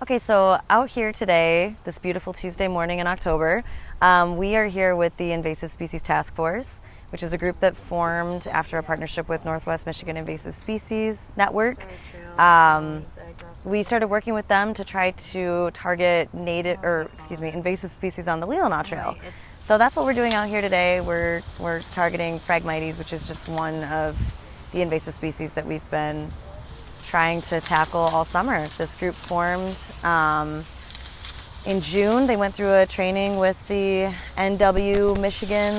Okay, so out here today, this beautiful Tuesday morning in October, we are here with the Invasive Species Task Force, which is a group that formed after a partnership with Northwest Michigan Invasive Species Network. We started working with them to try to target invasive species on the Leelanau Trail. So that's what we're doing out here today. We're targeting Phragmites, which is just one of the invasive species that we've been trying to tackle all summer. This group formed in June. They went through a training with the NW Michigan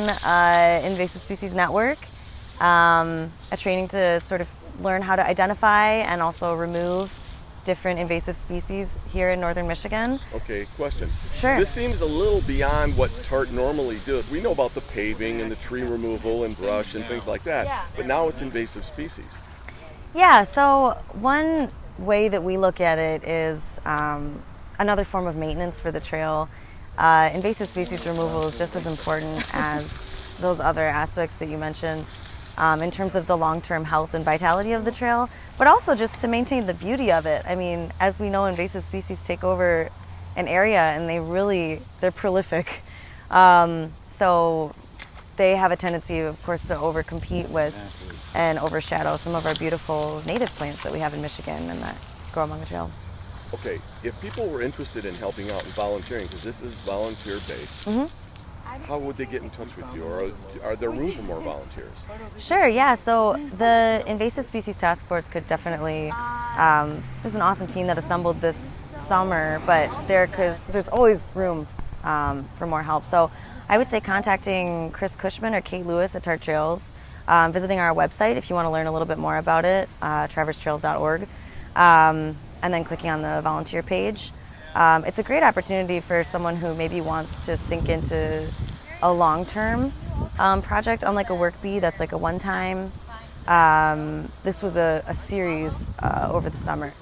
Invasive Species Network, a training to sort of learn how to identify and also remove different invasive species here in northern Michigan. Okay, question. Sure. This seems a little beyond what TART normally does. We know about the paving and the tree removal and brush and things like that, but now it's invasive species. Yeah, so one way that we look at it is another form of maintenance for the trail. Invasive species removal is just as important as those other aspects that you mentioned in terms of the long-term health and vitality of the trail, but also just to maintain the beauty of it. I mean, as we know, invasive species take over an area and they're prolific. So they have a tendency, of course, to overcompete with and overshadow some of our beautiful native plants that we have in Michigan and that grow along the trail. Okay, if people were interested in helping out and volunteering, because this is volunteer-based, how would they get in touch with you, or are there room for more volunteers? Sure, yeah. So the Invasive Species Task Force could definitely, there's an awesome team that assembled this summer, but there's always room for more help. So I would say contacting Chris Cushman or Kate Lewis at Tart Trails, visiting our website if you want to learn a little bit more about it, traverstrails.org, and then clicking on the volunteer page. It's a great opportunity for someone who maybe wants to sink into a long-term project, unlike a work bee that's like a one-time. This was a series over the summer.